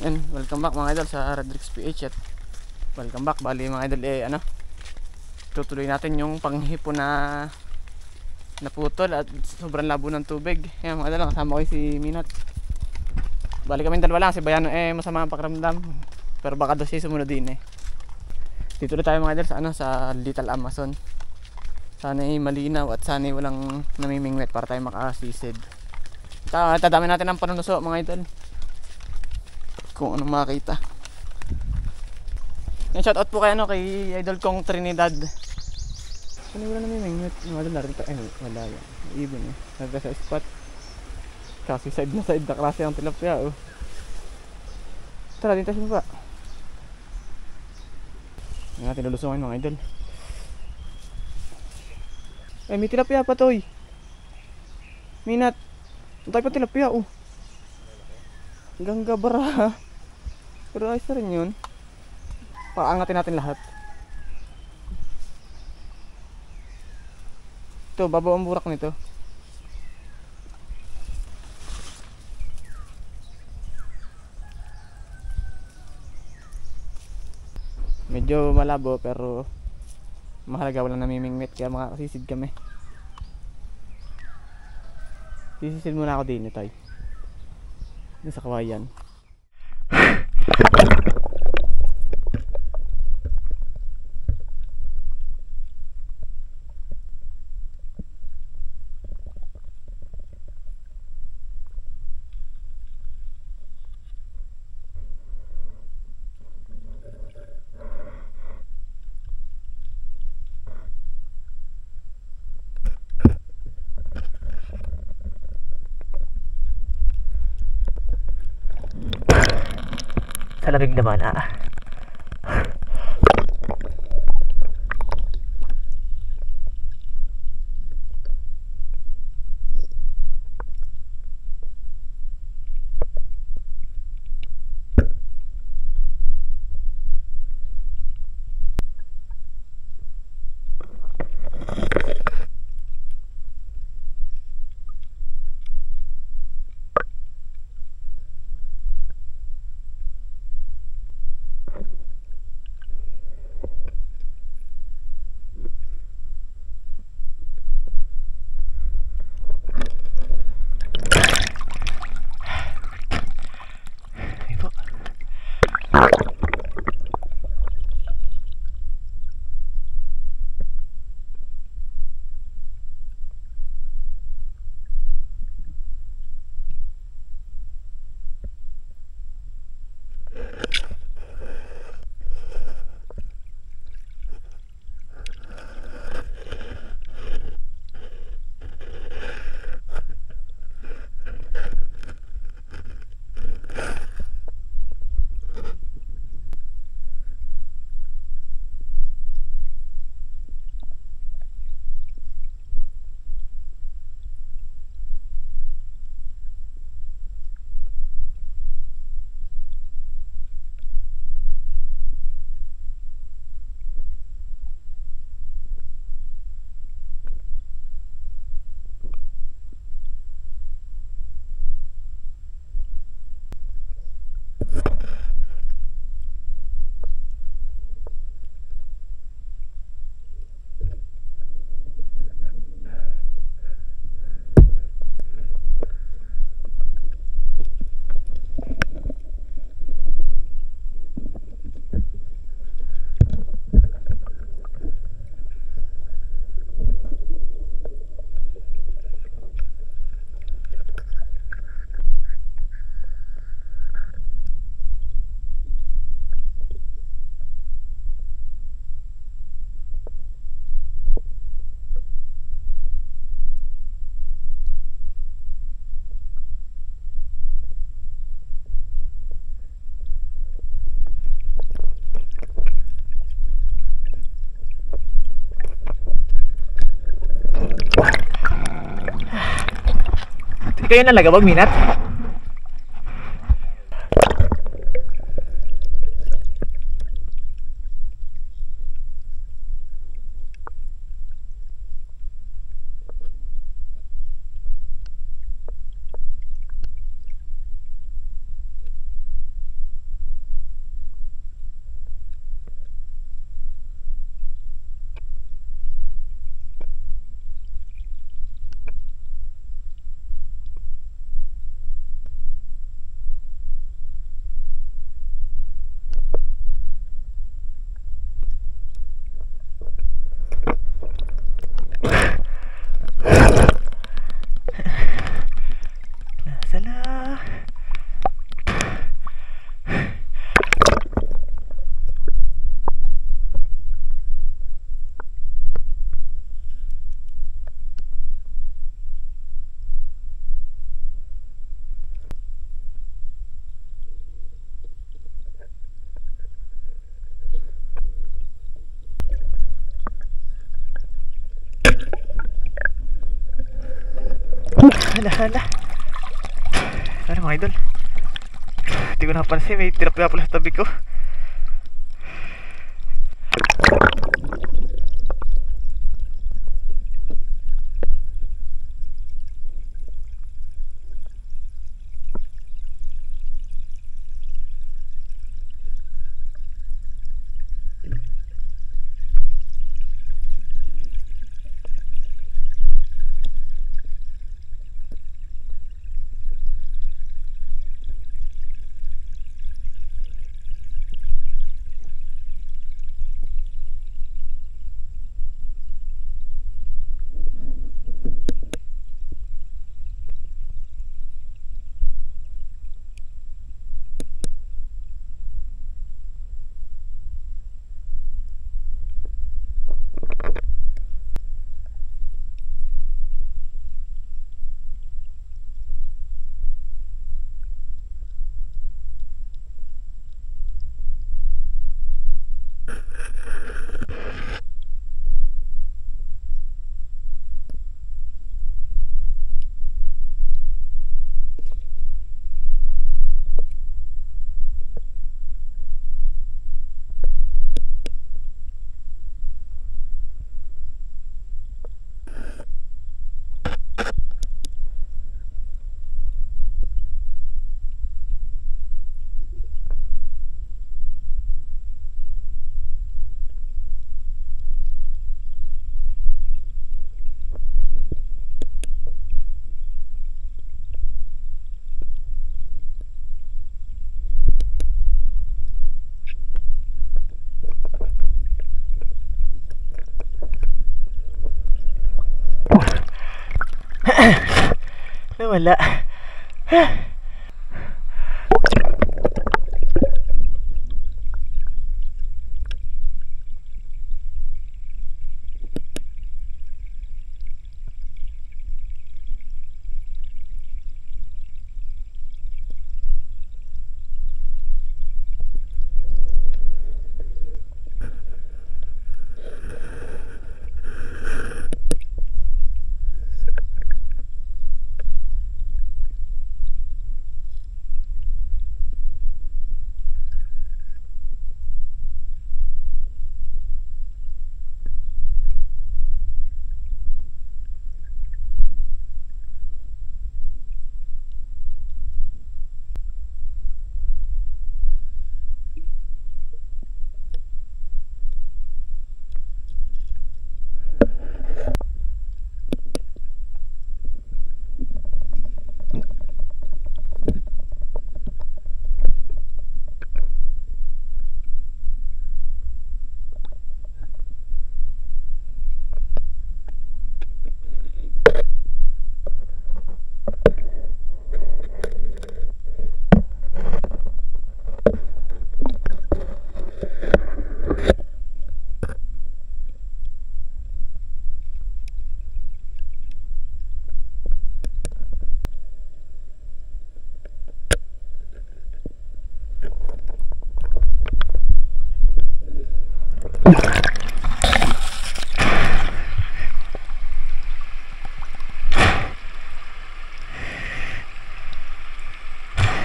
And welcome back mga idol sa Redrix PH at welcome back. Bali mga idol tutuloy natin yung panghipon na naputol at sobrang labo ng tubig. Yan mga idol, kasama ko si Minat. Bali kami dalawa lang, si Bayano masama ang pakiramdam. Pero baka daw siya sumunod din. Dito na tayo mga idol sa Little Amazon. Sana'y malinaw at sana'y walang namimingwit para tayo makasisid. Tadami natin ang panunuso mga idol, kung anong makita. Shoutout po kay idol kong Trinidad. Ano wala namimingwit? Wala na rin tayo. Wala yan. Even nagka sa spot. Kasi side na klase ang tilapia. Tara dito sa baba. Hindi natin lulusungin mga idol. May tilapia pa to. Minat. Ang tayo pa tilapia hanggang gabara. Pero ayos na rin yun. Paangatin natin lahat. Ito, babaw ang burak nito. Medyo malabo pero mahalaga walang namimingwit kaya makakasisid kami. Sisisid muna ako din tayo sa kawayan. Sa lamig naman Kayo nalagabag, Minat? Hala. Ano mga idol? Hindi ko napansin, may tilapia pala sa tabi ko. Nawala.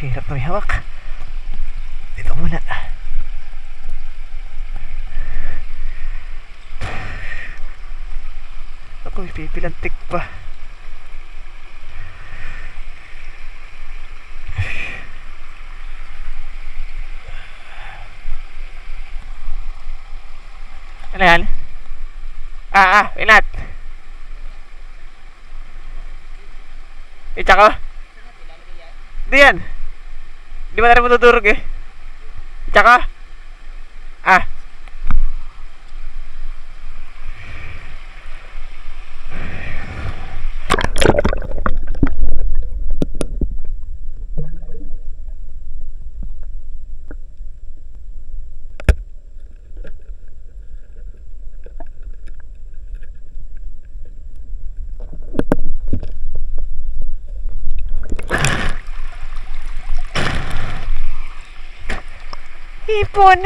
Hirap na may hawak. Dito muna. Ako, may pipilantik pa. Ano yan? Inat. Itsa ko? Di yan. Di ba na rin matuturog eh? Itsa ko? Hipon.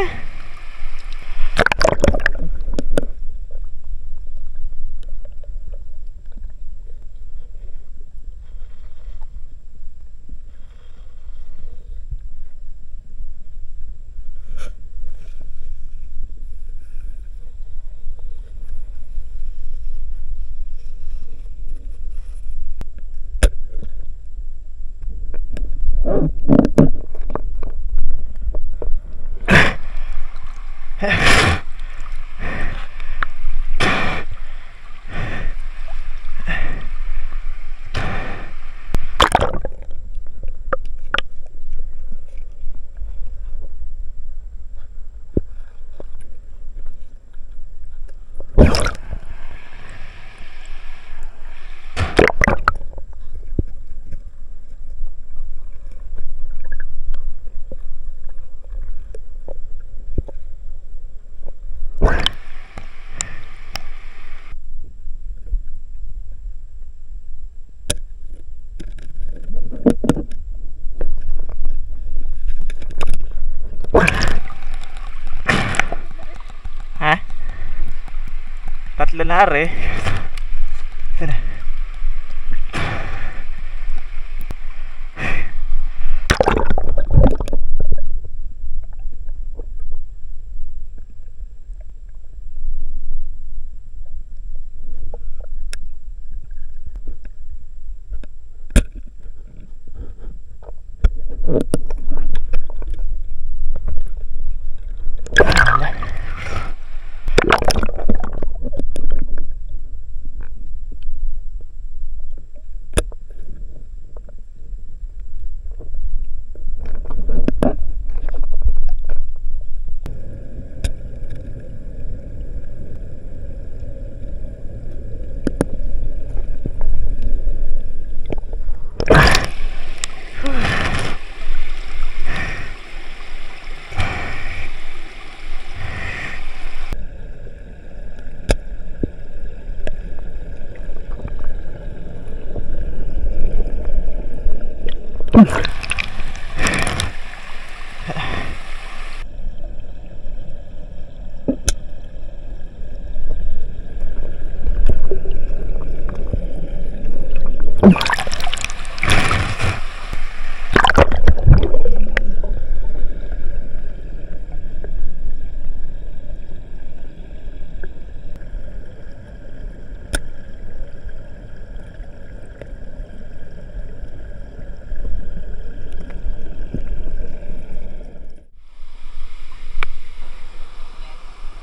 Ha? Tatlo na are. Sana.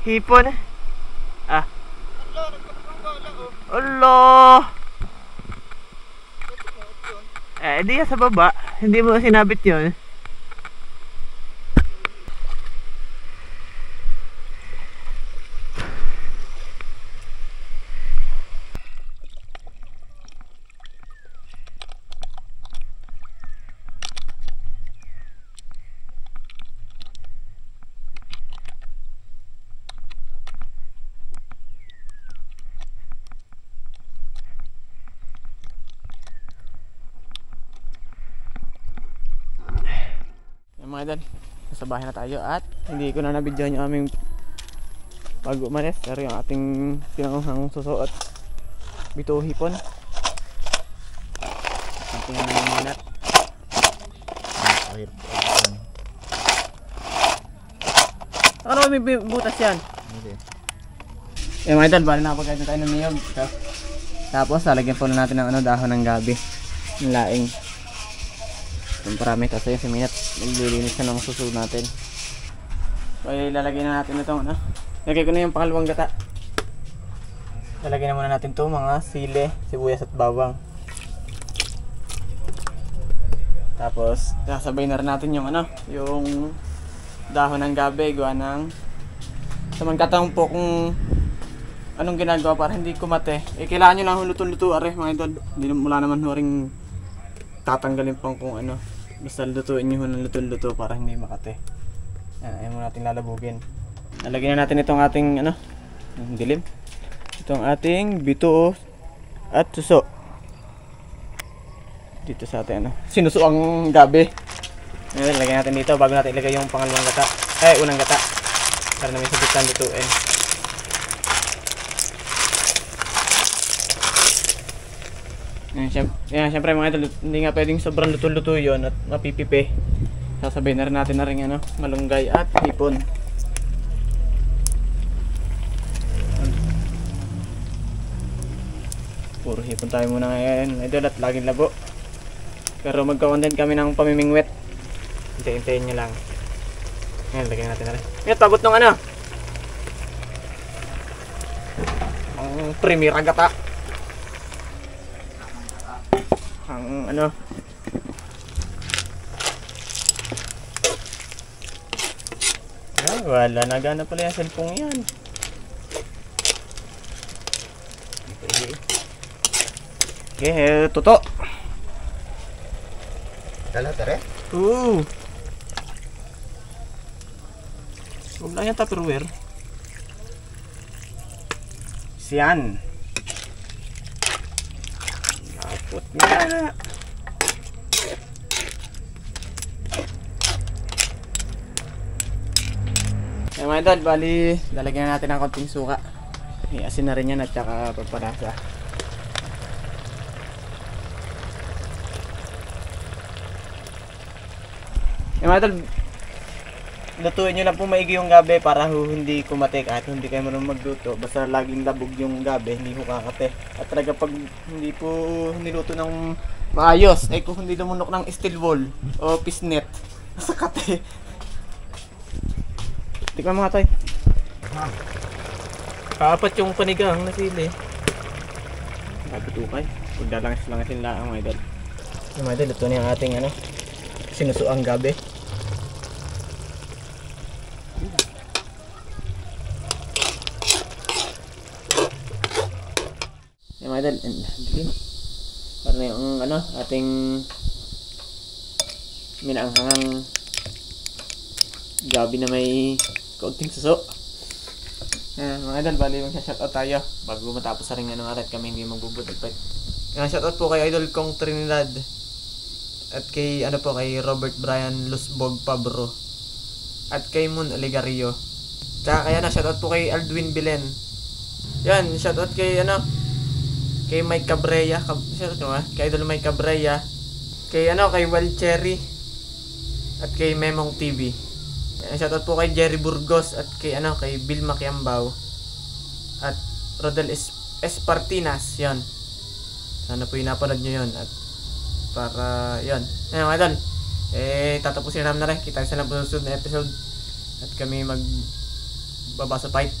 Hipon. Ah. Allah. Di yan sa baba. Hindi mo sinabit yun. Mga idol, nasa bahay na tayo at hindi ko na nabidyo yung aming bago umalis. Pero yung ating pinanguhang susuot, bituo hipon, ating minat. Ano may butas yan? Mga idol, bali nakapagkait na tayo ng niyog. Tapos lalagyan po na natin ng dahon ng gabi, ng laing. Yung parami kasi yung siminat naglilinis na ng susunod natin. So ilalagay na natin itong lagay ko na yung pangalawang gata. Lalagay na muna natin to mga sili, sibuyas at bawang. Tapos sasabay na rin natin yung yung dahon ng gabi, gawa ng sa man katang po kung anong ginagawa para hindi kumate. Kailangan nyo lang luto-luto are mga idol. Wala naman huring tatanggalin pang kung basta lutuin nyo ng luto-luto para hindi makate. Ayan muna natin lalabugin. Nalagyan na natin itong ating dilim. Itong ating bituo at suso. Dito sa ating sinuso ang gabi. Ngayon lagyan natin dito bago natin ilagay yung pangalawang gata. Unang gata. Para namin sabitan lutuin. Siyempre mga idol, hindi nga pwedeng sobrang luto-luto yun at mapipipi. Sasabihin na rin natin na rin malunggay at hipon. Puro hipon tayo muna ngayon idol at laging labo. Pero magka-content kami ng pamimingwit. Hintayin nyo lang. Ngayon, lagyan natin na rin. Ngayon, tagot nung ano. Ang premier agata. Ang ano. Wala, nagana pala yung cellphone yan. Okay, tuto. Dala tere? Huwag lang yung Tupperware. Siyan. Napot niya. Yung mga idol, bali, lalagyan natin ng konting suka. Iasin na rin yan at saka pagparasa. Yung mga idol, lutuin nyo lang po maigi yung gabi para hindi kumate kahit hindi kayo marunong magluto. Basta laging labog yung gabi, hindi ho kakate. At talaga pag hindi po niluto ng maayos, ay kung hindi lumunok ng steel wool o pisnet sa kate. Tikman mga tay. Kaapat yung panigang na sili. Kabutukay. Pagdalangis-langisin lang ang mga idol. Yung mga idol, ito na yung ating ano, sinusuang gabi. Yung mga idol, parang na yung ano, ating minaanghangang gabi na may kaunting suso. Mga idol, bali mag-shoutout tayo bago matapos sa ring ano at kami hindi magbubutol pa. Shoutout po kay Idol Kong Trinidad at kay ano po kay Robert Brian Lusbog Pabro at kay Moon Oligario. Tsaka kaya na shoutout po kay Aldwin Bilen. Yan, shoutout kay ano kay Mike Cabreya, shoutout mo kay Idol Mike Cabreya, kay ano kay Wild Cherry at kay Memong TV. Shoutout po kay Jerry Burgos at kay ano kay Bill Makiambao at Rodel Espartinas. Yan, sana po napanood nyo yun at para yun. Ayun mga idol, tatapusin namin na rin. Kita sa lang po sa susunod na episode at kami magbabasa fight.